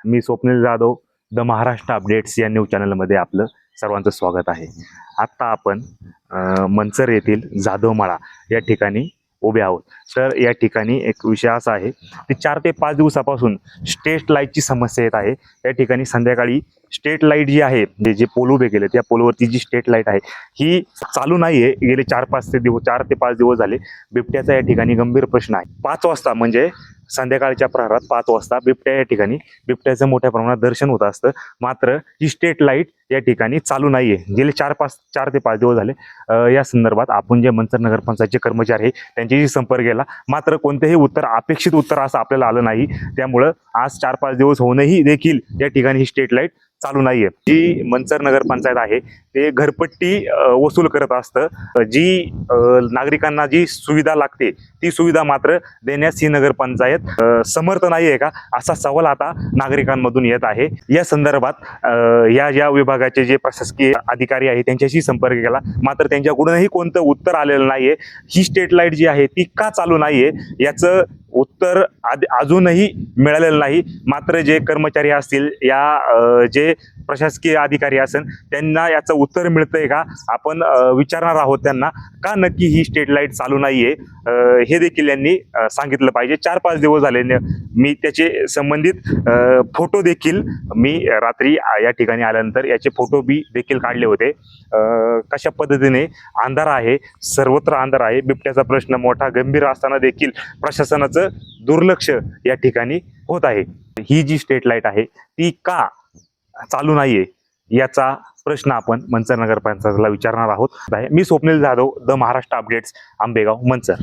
Me Swapnil Jadhav, the Maharashtra updates या news चॅनलमध्ये आपलं सर्वांचं स्वागत आहे. आत्ता आपण मंचर येथील जाधवमाळा या ठिकाणी उभे आहोत. तर या ठिकाणी एक विषय असा आहे की 4 ते 5 दिवसापासून स्ट्रीट लाईटची समस्या येत आहे. या ठिकाणी संध्याकाळी स्ट्रीट लाईट जी आहे, जे पोल उभे केले त्या पोलवरती जी स्ट्रीट लाईट आहे ही चालू नाही आहे. गेले 4 ते 5 दिवस झाले. बिबट्याचा या ठिकाणी गंभीर प्रश्न आहे. 5 वाजता म्हणजे संध्याकाळच्या प्रहरात 5 वाजता बिबट्या या ठिकाणी बिबट्याचं मोठ्या प्रमाणात दर्शन होत असतं. मात्र ही स्ट्रीट लाईट या ठिकाणी चालू नाहीये. गेले 4 ते 5 दिवस झाले. या संदर्भात आपण जे मंचर नगरपंचायतचे कर्मचारी आहे त्यांच्याशी संपर्क केला, मात्र कोणतेही उत्तर, अपेक्षित उत्तर असं आपल्याला आलं नाही. त्यामुळं आज 4-5 दिवस होऊनही देखील या ठिकाणी ही स्ट्रीट लाईट चालू नाहीये. जी मंचर नगरपंचायत आहे ते घरपट्टी वसूल करत असतं. जी नागरिकांना जी सुविधा लागते ती सुविधा मात्र देण्यास ही नगरपंचायत समर्थ नाही आहे का, असा सवाल आता नागरिकांमधून येत आहे. या संदर्भात या विभागाचे जे प्रशासकीय अधिकारी आहे त्यांच्याशी संपर्क केला, मात्र त्यांच्याकडूनही कोणतं उत्तर आलेलं नाहीये. ही स्ट्रीट लाईट जी आहे ती का चालू नाहीये याचं उत्तर अजूनही मिळालेलं नाही. मात्र जे कर्मचारी असतील, या जे प्रशासकीय अधिकारी असेल, त्यांना याचं उत्तर मिळतंय का आपण विचारणार आहोत त्यांना, का नक्की ही स्ट्रीट लाईट चालू नाहीये हे देखील यांनी सांगितलं पाहिजे. 4-5 दिवस झाले. मी त्याचे संबंधित फोटो देखील मी रात्री या ठिकाणी आल्यानंतर याचे फोटो देखील काढले होते. कशा पद्धतीने अंधार आहे, सर्वत्र अंधार आहे. बिबट्याचा प्रश्न मोठा गंभीर असताना देखील प्रशासनाचं दुर्लक्ष या ठिकाणी होत आहे. ही जी स्ट्रीट लाईट आहे ती का चालू नाहीये याचा प्रश्न आपण मंचर नगरपंचायतला विचारणार आहोत. मी स्वप्नील जाधव, द महाराष्ट्र अपडेट्स, आंबेगाव, मंचर.